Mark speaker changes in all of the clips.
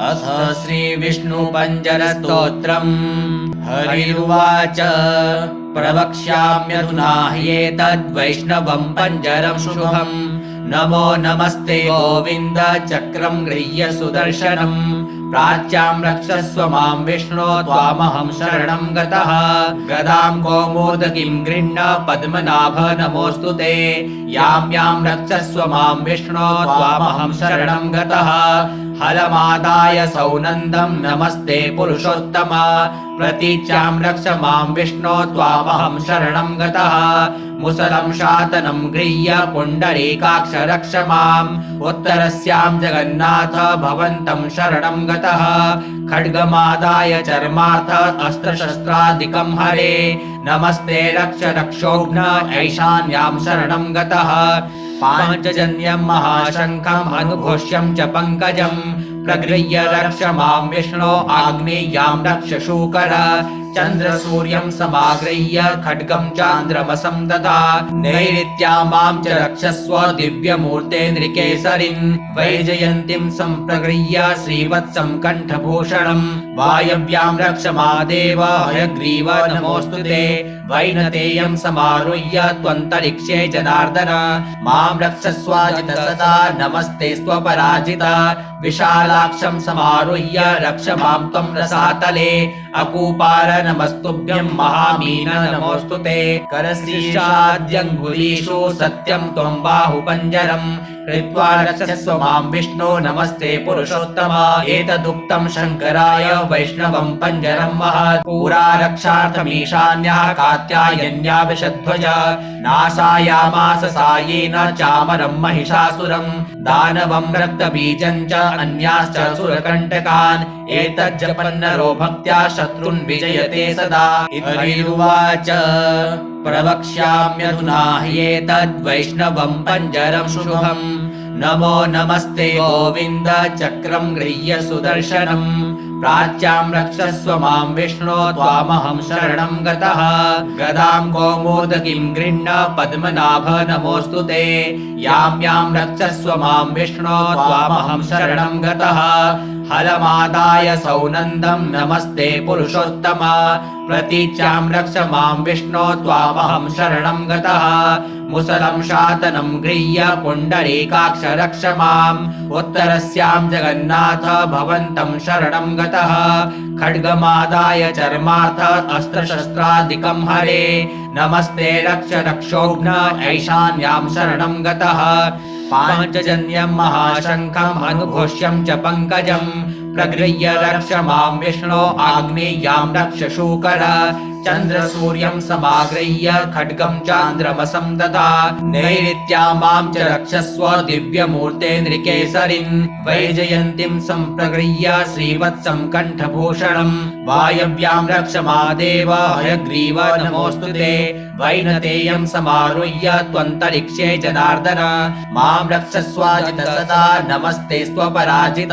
Speaker 1: अथ श्रीविष्णुपञ्जरस्तोत्रम्। हरिरुवाच प्रवक्ष्याम्यधुना ह्येतद्वैष्णवं पञ्जरं शुभम्। नमो नमस्ते गोविन्द चक्रं गृह्य सुदर्शनम्। प्राच्यां रक्षस्व मां विष्णो त्वामहं शरणं गतः। गदां कौमोदकीं गृह्ण पद्मनाभ नमोऽस्तु ते। यां यां रक्षस्व मां विष्णो त्वामहं शरणं गतः। हलमादाय सौनन्दं नमस्ते पुरुषोत्तम। प्रतीच्यां रक्ष मां विष्णो त्वामहं शरणं गतः। मुसलं शातनं गृह्य पुण्डरीकाक्ष रक्ष माम्। उत्तरस्यां जगन्नाथ भवन्तं शरणं गतः। खड्गमादाय चर्मार्थ अस्त्रशस्त्रादिकं हरे। नमस्ते रक्ष रक्षोघ्न ऐशान्यां शरणं गतः। पाञ्चजन्यं महाशङ्खम् अनुघोष्यं च पङ्कजम्। प्रगृह्य रक्ष मां विष्णो आग्नेय्यां रक्ष शूकर। चन्द्रसूर्यं समागृह्य खड्गं चान्द्रमसं ददा। नैऋत्यां मां च रक्षस्व दिव्यमूर्ते नृकेसरिन्। वैजयन्तीं सम्प्रगृह्य श्रीवत्सं कण्ठभूषणम्। वायव्यां रक्ष मादेव हयग्रीव नमोऽस्तु ते। वैनतेयं समारुह्य त्वन्तरिक्षे जनार्दन। मां रक्षस्वाजित सदा नमस्ते स्वपराजित। विशालाक्षं समारुह्य रक्ष मां त्वं रसातले। अकूपार नमस्तुभ्यं महामीन नमोऽस्तु ते। करशीर्षाद्यङ्गुलीषु सत्यं त्वं बाहुपञ्जरम्। कृत्वा रक्षस्व मां विष्णो नमस्ते पुरुषोत्तम। एतदुक्तं शङ्कराय वैष्णवं पञ्जरं महत्। पुरा रक्षार्थमीशान्यः कात्यायन्या विषध्वज। नाशायामास सायेन चामरं महिषासुरम्। दानवं रक्तबीजं च अन्याश्च सुरकण्टकान्। एतज्जपन्नरो भक्त्या शत्रुन् विजयते सदा। हरिरुवाच प्रवक्ष्याम्यधुना ह्येतद्वैष्णवं पञ्जरं शुभम्। नमो नमस्ते गोविन्द चक्रं गृह्य सुदर्शनम्। प्राच्यां रक्षस्व मां विष्णो त्वामहं शरणं गतः। गदां कौमोदकीं गृह्ण पद्मनाभ नमोऽस्तु ते। यां यां रक्षस्व मां विष्णो त्वामहं शरणं गतः। हलमादाय सौनन्दं नमस्ते पुरुषोत्तम। प्रतीच्यां रक्ष मां विष्णो त्वामहं शरणं गतः। मुसलं शातनं गृह्य पुण्डरीकाक्ष रक्ष माम्। उत्तरस्यां जगन्नाथ भवन्तं शरणं गतः। खड्गमादाय चर्मार्थ अस्त्रशस्त्रादिकं हरे। नमस्ते रक्ष रक्षोघ्न ऐशान्यां शरणं गतः। पाञ्चजन्यं महाशङ्खम् अनुघोष्यं च पङ्कजम्। प्रगृह्य रक्ष मां विष्णो आग्नेय्यां रक्ष शूकर। चन्द्रसूर्यं समागृह्य खड्गं चान्द्रमसं ददा। नैऋत्यां मां च रक्षस्व दिव्यमूर्ते नृकेसरिन्। वैजयन्तीं सम्प्रगृह्य श्रीवत्सं कण्ठभूषणम्। वायव्यां रक्ष मादेव हयग्रीव नमोऽस्तु ते। वैनतेयं समारुह्य त्वन्तरिक्षे जनार्दन। मां रक्षस्वाजित सदा नमस्ते स्वपराजित।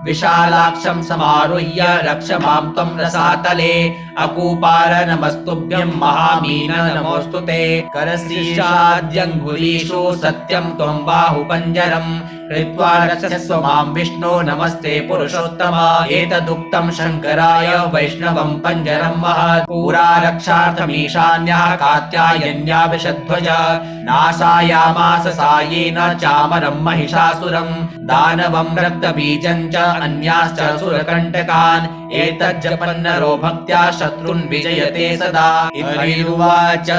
Speaker 1: विशालाक्षं समारुह्य रक्ष मां त्वं रसातले। अकूपार नमस्तुभ्यं महामीन नमोऽस्तु ते। करशीर्षाद्यङ्गुलीषु सत्यं त्वं बाहुपञ्जरम्। कृत्वा रक्षस्व मां विष्णो नमस्ते पुरुषोत्तम। एतदुक्तं शङ्कराय वैष्णवं पञ्जरं महत्। पुरा रक्षार्थमीशान्यः कात्यायन्या विषध्वज। नाशायामास सायेन चामरं महिषासुरम्। दानवं रक्तबीजं च अन्याश्च सुरकण्टकान्। एतज्जपन्नरो भक्त्या शत्रुन् विजयते सदा। हरिरुवाच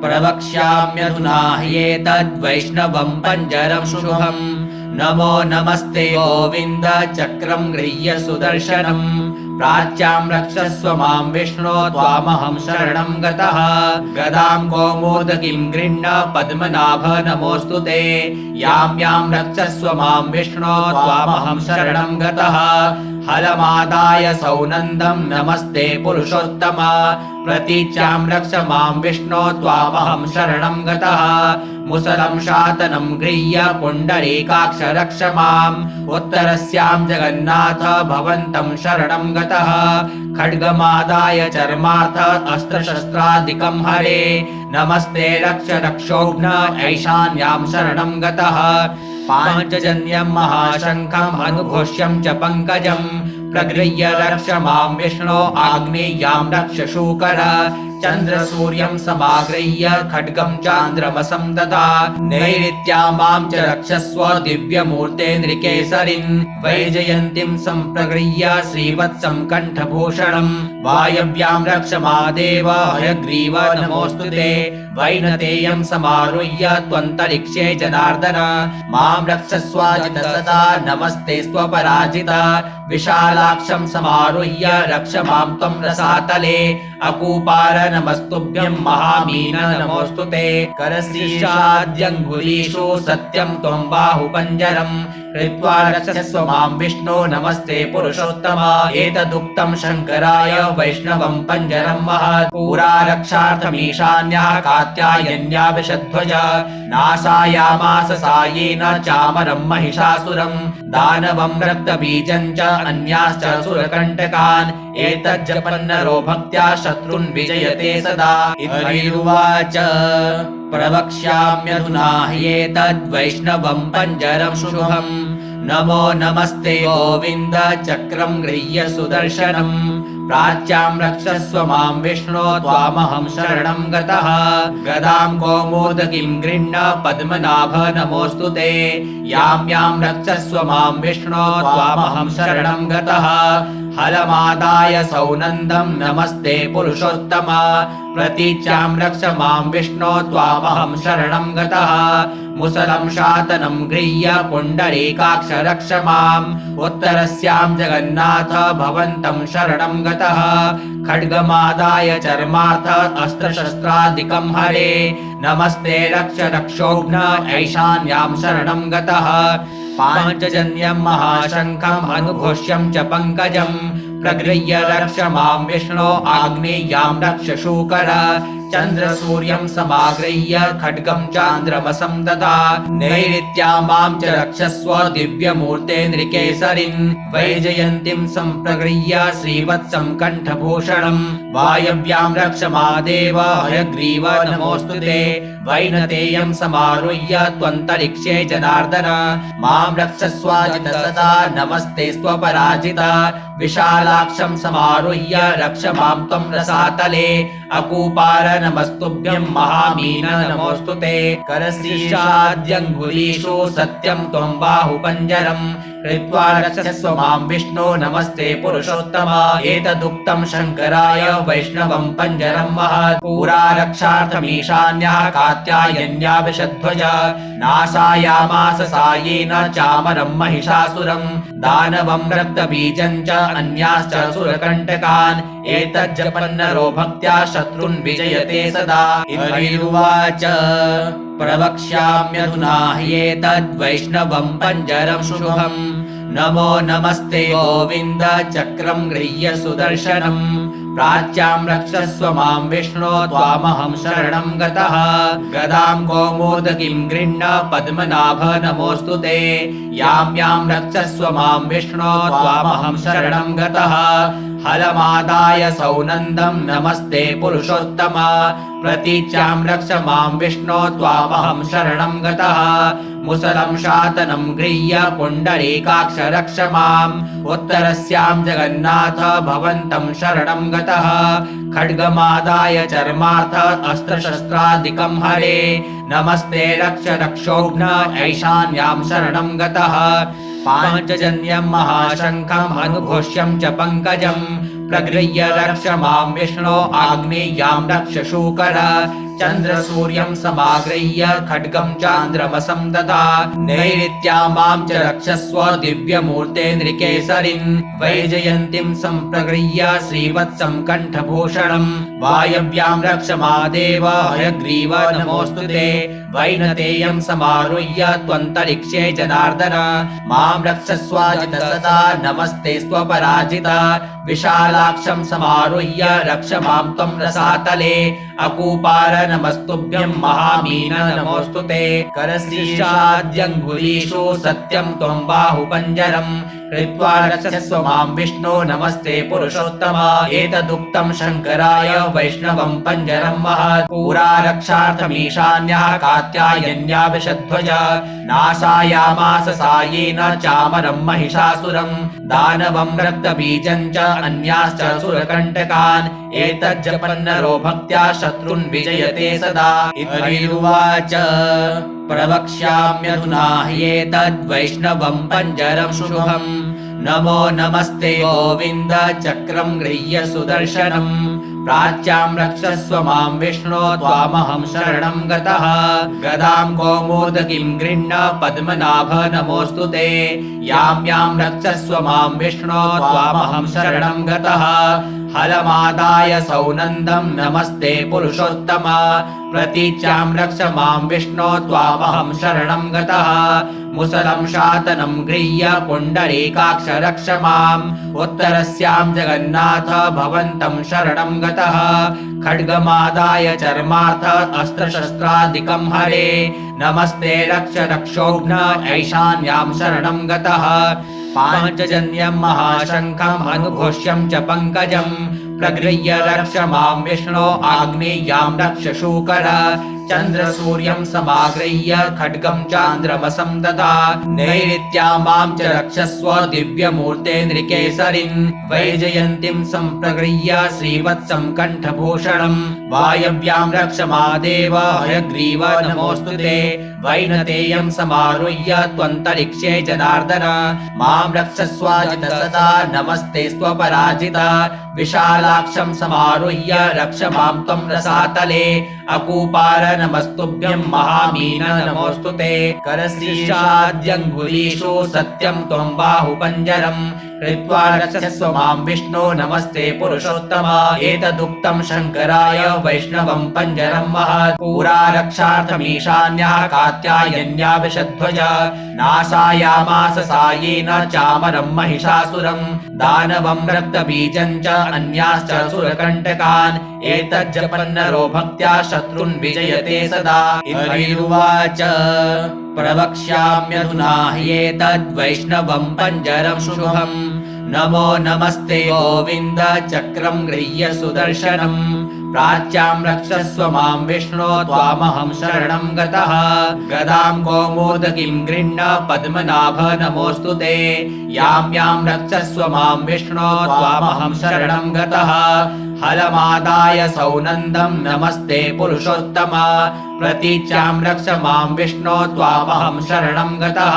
Speaker 1: प्रवक्ष्याम्यधुना ह्येतद्वैष्णवं पञ्जरं शुभम्। नमो नमस्ते गोविन्द चक्रं गृह्य सुदर्शनम्। प्राच्यां रक्षस्व मां विष्णो त्वामहं शरणं गतः। गदां कौमोदकीं गृह्ण पद्मनाभ नमोऽस्तु ते। यां यां रक्षस्व मां विष्णो त्वामहं शरणं गतः। हलमादाय सौनन्दं नमस्ते पुरुषोत्तम। प्रतीच्यां रक्ष मां विष्णो त्वामहं शरणं गतः। मुसलं शातनं गृह्य पुण्डरीकाक्ष रक्ष माम्। उत्तरस्यां जगन्नाथ भवन्तं शरणं गतः। खड्गमादाय चर्मार्थ अस्त्रशस्त्रादिकं हरे। नमस्ते रक्ष रक्षोघ्न ऐशान्यां शरणं गतः। पाञ्चजन्यं महाशङ्खम् अनुघोष्यं च पङ्कजम् प्रगृह्य रक्ष मां विष्णो आग्नेय्यां रक्ष शूकर चन्द्रसूर्यं समागृह्य खड्गं चान्द्रमसं ददा नैऋत्यां मां च रक्षस्व दिव्यमूर्ते नृकेसरिन् वैजयन्तीं सम्प्रगृह्य श्रीवत्सं कण्ठभूषणम् वायव्यां रक्ष मादेव हयग्रीव नमोऽस्तुते वैनतेयं समारुह्य त्वन्तरिक्षे जनार्दन मां रक्षस्वाजित सदा नमस्ते स्वपराजिता विशालाक्षं समारुह्य रक्ष मां त्वं रसातले अकूपार नमस्तुभ्यं महामीन नमोऽस्तुते करशीर्षाद्यङ्गुलीषु सत्यं त्वं बाहुपञ्जरम् कृत्वा रक्षस्व मां विष्णो नमस्ते पुरुषोत्तम एतदुक्तं शङ्कराय वैष्णवं पञ्जरं महत् पुरा रक्षार्थमीशान्यः कात्यायन्या विषध्वज नाशायामास सायेन चामरं महिषासुरं दानवं रक्तबीजं च अन्याश्च सुरकण्टकान् एतज्जपन्नरो भक्त्या शत्रुन् विजयते सदा इत्युवाच प्रवक्ष्याम्यधुना ह्येतद्वैष्णवं पञ्जरं शुभम् नमो नमस्ते गोविन्द चक्रं गृह्य सुदर्शनम् प्राच्यां रक्षस्व मां विष्णो त्वामहं शरणं गतः गदां कौमोदकीं गृह्ण पद्मनाभ नमोऽस्तु ते यां यां रक्षस्व मां विष्णो त्वामहं शरणं गतः हलमादाय सौनन्दं नमस्ते पुरुषोत्तम प्रतीच्यां रक्ष मां विष्णो त्वामहं शरणं गतः मुसलं शातनं गृह्य पुण्डरीकाक्ष रक्ष माम् उत्तरस्यां जगन्नाथ भवन्तं शरणं गतः खड्गमादाय चर्मार्थ अस्त्रशस्त्रादिकं हरे नमस्ते रक्ष रक्षोघ्न ऐशान्यां शरणं गतः पाञ्चजन्यं महाशङ्खम् अनुघोष्यं च पङ्कजम् प्रगृह्य रक्ष मां विष्णो आग्नेय्यां रक्ष शूकर चन्द्रसूर्यं समागृह्य खड्गं चान्द्रमसं ददा नैऋत्यां मां च रक्षस्व दिव्यमूर्ते नृकेसरिन् वैजयन्तीं सम्प्रगृह्य श्रीवत्सं कण्ठभूषणम् वायव्यां रक्ष मादेव हयग्रीव नमोऽस्तु ते वैनतेयं समारुह्य त्वन्तरिक्षे जनार्दन मां रक्षस्वाजित सदा नमस्ते स्वपराजिता विशालाक्षं समारुह्य रक्ष मां त्वं रसातले अकूपार नमस्तुभ्यं महामीन नमोऽस्तु ते करशीर्षाद्यङ्गुलीषु सत्यं त्वं बाहुपञ्जरम् कृत्वा रक्षस्व मां विष्णो नमस्ते पुरुषोत्तम एतदुक्तं शङ्कराय वैष्णवं पञ्जरं महत् पुरा रक्षार्थमीशान्यः कात्यायन्या विषध्वज नाशायामास सायेन चामरं महिषासुरं दानवं रक्तबीजं च अन्याश्च सुरकण्टकान् एतज्जपन्नरो भक्त्या शत्रुन् विजयते सदा इत्युवाच प्रवक्ष्याम्यधुना ह्येतद्वैष्णवं पञ्जरं शुभम् नमो नमस्ते गोविन्द चक्रं गृह्य सुदर्शनम् प्राच्यां रक्षस्व मां विष्णो त्वामहं शरणं गतः गदां कौमोदकीं गृह्ण पद्मनाभ नमोऽस्तु ते यां यां रक्षस्व मां विष्णो त्वामहं शरणं गतः हलमादाय सौनन्दं नमस्ते पुरुषोत्तम प्रतीच्यां रक्ष मां विष्णो त्वामहं शरणं गतः मुसलं शातनं गृह्य पुण्डरीकाक्ष रक्ष माम् उत्तरस्यां जगन्नाथ भवन्तं शरणं गतः खड्गमादाय चर्मार्थ अस्त्रशस्त्रादिकं हरे नमस्ते रक्ष रक्षोघ्न ऐशान्यां शरणं गतः पाञ्चजन्यं महाशङ्खम् अनुघोष्यं च पङ्कजम् प्रगृह्य रक्ष मां विष्णो आग्नेय्यां रक्ष शूकर चन्द्रसूर्यं समागृह्य खड्गं चान्द्रमसं ददा नैऋत्यां मां च रक्षस्व दिव्यमूर्ते नृकेसरिन् वैजयन्तीं सम्प्रगृह्य श्रीवत्सं कण्ठभूषणम् वायव्यां रक्ष मादेव हयग्रीव नमोऽस्तु ते वैनतेयं समारुह्य त्वन्तरिक्षे जनार्दन मां रक्षस्वाजित सदा नमस्ते स्वपराजिता विशालाक्षं समारुह्य रक्ष मां त्वं रसातले अकूपार नमस्तुभ्यं महामीन नमोऽस्तु ते करशीर्षाद्यङ्गुलीषु सत्यं त्वं बाहुपञ्जरम् कृत्वा रक्षस्व मां विष्णो नमस्ते पुरुषोत्तम एतदुक्तं शङ्कराय वैष्णवं पञ्जरं महत् पुरा रक्षार्थमीशान्यः कात्यायन्या विषध्वज नाशायामास सायेन चामरं महिषासुरं दानवं रक्तबीजं च अन्याश्च सुरकण्टकान् एतज्जपन्नरो भक्त्या शत्रुन् विजयते सदा इत्युवाच प्रवक्ष्याम्यधुना ह्येतद्वैष्णवं पञ्जरं शुभम् नमो नमस्ते गोविन्द चक्रं गृह्य सुदर्शनम् प्राच्यां रक्षस्व मां विष्णो त्वामहं शरणं गतः गदां कौमोदकीं गृह्ण पद्मनाभ नमोऽस्तु ते यां यां रक्षस्व मां विष्णो त्वामहं शरणं गतः हलमादाय सौनन्दं नमस्ते पुरुषोत्तम प्रतीच्यां रक्ष मां विष्णो त्वामहं शरणं गतः मुसलं शातनं गृह्य पुण्डरीकाक्ष रक्ष माम् उत्तरस्यां जगन्नाथ भवन्तं शरणं गतः खड्गमादाय चर्मार्थ अस्त्रशस्त्रादिकं हरे नमस्ते रक्ष रक्षोघ्न ऐशान्यां शरणं गतः पाञ्चजन्यं महाशङ्खम् अनुघोष्यं च पङ्कजम् प्रगृह्य रक्ष मां विष्णो आग्नेय्यां रक्ष शूकर चन्द्रसूर्यं समागृह्य खड्गं चान्द्रमसं ददा नैऋत्यां मां च रक्षस्व दिव्यमूर्ते नृकेसरिन् वैजयन्तीं सम्प्रगृह्य श्रीवत्सं कण्ठभूषणम् वायव्यां रक्ष मादेव हयग्रीव नमोऽस्तु ते वैनतेयं समारुह्य त्वन्तरिक्षे जनार्दन मां रक्षस्वाजित सदा नमस्ते स्वपराजिता विशालाक्षं समारुह्य रक्ष मां त्वं रसातले अकूपार नमस्तुभ्यं महामीन नमोऽस्तु ते करशीर्षाद्यङ्गुलीषु सत्यं त्वं बाहुपञ्जरम् कृत्वा रक्षस्व मां विष्णो नमस्ते पुरुषोत्तम एतदुक्तं शङ्कराय वैष्णवं पञ्जरं महत् पुरा रक्षार्थमीशान्यः कात्यायन्या विषध्वज नाशायामास सायेन चामरं महिषासुरं दानवं रक्तबीजं च अन्याश्च सुरकण्टकान् एतज्जपन्नरो भक्त्या शत्रुन् विजयते सदा इत्युवाच प्रवक्ष्याम्यधुना ह्येतद्वैष्णवं पञ्जरं शुभम् नमो नमस्ते गोविन्द चक्रं गृह्य सुदर्शनम् प्राच्यां रक्षस्व मां विष्णो त्वामहं शरणं गतः गदां कौमोदकीं गृह्ण पद्मनाभ नमोऽस्तु ते यां यां रक्षस्व मां विष्णो त्वामहं शरणं गतः हलमादाय सौनन्दं नमस्ते पुरुषोत्तम प्रतीच्यां रक्ष मां विष्णो त्वामहं शरणं गतः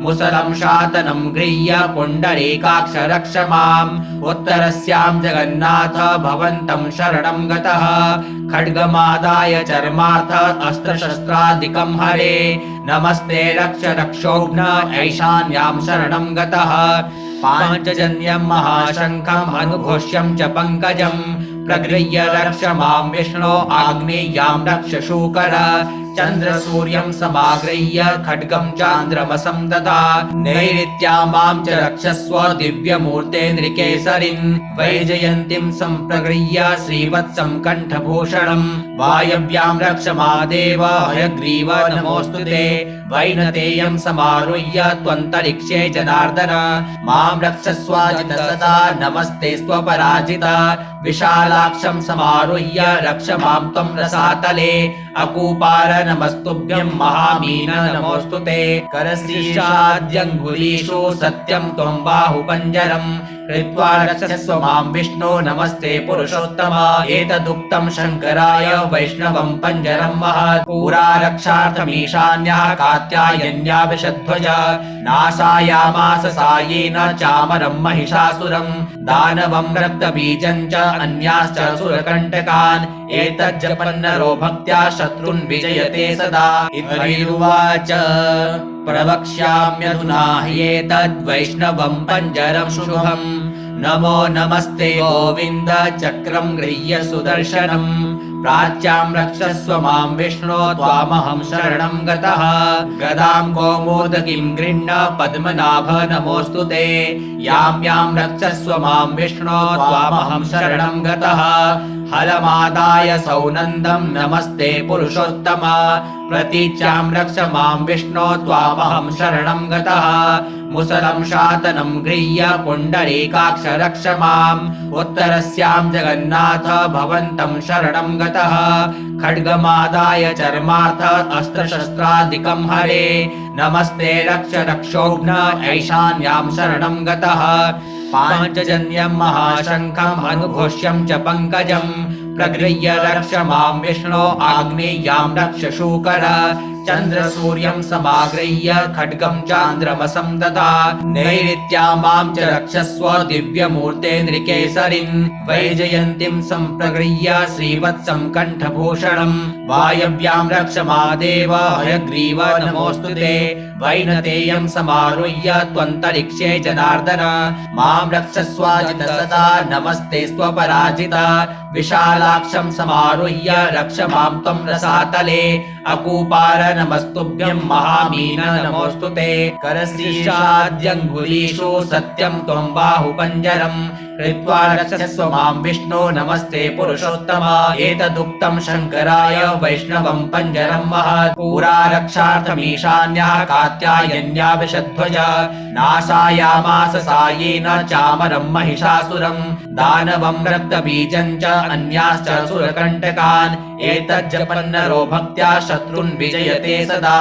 Speaker 1: मुसलं शातनं गृह्य पुण्डरीकाक्ष रक्ष माम् उत्तरस्यां जगन्नाथ भवन्तं शरणं गतः खड्गमादाय चर्मार्थ अस्त्रशस्त्रादिकं हरे नमस्ते रक्ष रक्षोघ्न ऐशान्यां शरणं गतः पाञ्चजन्यं महाशङ्खम् अनुघोष्यं च पङ्कजम् प्रगृह्य रक्ष मां विष्णो आग्नेय्यां रक्ष शूकर चन्द्रसूर्यं समागृह्य खड्गं चान्द्रमसं ददा नैऋत्यां मां च रक्षस्व दिव्यमूर्ते नृकेसरिन् वैजयन्तीं सम्प्रगृह्य श्रीवत्सं कण्ठभूषणम् वायव्यां रक्ष मादेव हयग्रीव नमोऽस्तु ते वैनतेयं समारुह्य त्वन्तरिक्षे जनार्दन मां रक्षस्वाजित सदा नमस्ते स्वपराजिता विशालाक्षं समारुह्य रक्ष मां त्वं रसातले अकूपार नमस्तुभ्यं महामीन नमोऽस्तु ते करशीर्षाद्यङ्गुलीषु सत्यं त्वं बाहुपञ्जरम् कृत्वा रक्षस्व मां विष्णो नमस्ते पुरुषोत्तम एतदुक्तं शङ्कराय वैष्णवं पञ्जरं महत् पुरा रक्षार्थमीशान्यः कात्यायन्या विषध्वज नाशायामास सायेन चामरं महिषासुरं दानवं रक्तबीजं च अन्याश्च सुरकण्टकान् एतज्जपन्नरो भक्त्या शत्रुन् विजयते सदा इत्युवाच प्रवक्ष्याम्यधुना ह्येतद्वैष्णवं पञ्जरं शुभम् नमो नमस्ते गोविन्द चक्रं गृह्य सुदर्शनम् प्राच्यां रक्षस्व मां विष्णो त्वामहं शरणं गतः गदां कौमोदकीं गृह्ण पद्मनाभ नमोऽस्तु ते यां यां रक्षस्व मां विष्णो त्वामहं शरणं गतः हलमादाय सौनन्दं नमस्ते पुरुषोत्तम प्रतीच्यां रक्ष मां विष्णो त्वामहं शरणं गतः मुसलं शातनं गृह्य पुण्डरीकाक्ष रक्ष माम् उत्तरस्यां जगन्नाथ भवन्तं शरणं गतः खड्गमादाय चर्मार्थ अस्त्रशस्त्रादिकं हरे नमस्ते रक्ष रक्षोघ्न ऐशान्यां शरणं गतः पाञ्चजन्यं महाशङ्खम् अनुघोष्यं च पङ्कजम् प्रगृह्य रक्ष मां विष्णो आग्नेय्यां रक्ष शूकर चन्द्रसूर्यं समागृह्य खड्गं चान्द्रमसं ददा नैऋत्यां मां च रक्षस्व दिव्यमूर्ते नृकेसरिन् वैजयन्तीं सम्प्रगृह्य श्रीवत्सं कण्ठभूषणम् वायव्यां रक्ष मादेव हयग्रीव नमोऽस्तु ते वैनतेयं समारुह्य त्वन्तरिक्षे जनार्दन मां रक्षस्वाजित सदा नमस्ते स्वपराजित विशालाक्षं समारुह्य रक्ष मां त्वं रसातले अकूपार नमस्तुभ्यं महामीन नमोऽस्तु ते करशीर्षाद्यङ्गुलीषु सत्यं त्वं बाहुपञ्जरम् कृत्वा रक्षस्व मां विष्णो नमस्ते पुरुषोत्तम एतदुक्तं शङ्कराय वैष्णवं पञ्जरं महत् पुरा रक्षार्थमीशान्यः कात्यायन्या विषध्वज नाशायामास सायेन चामरं महिषासुरं दानवं रक्तबीजं च अन्याश्च सुरकण्टकान् एतज्जपन्नरो भक्त्या शत्रुन् विजयते सदा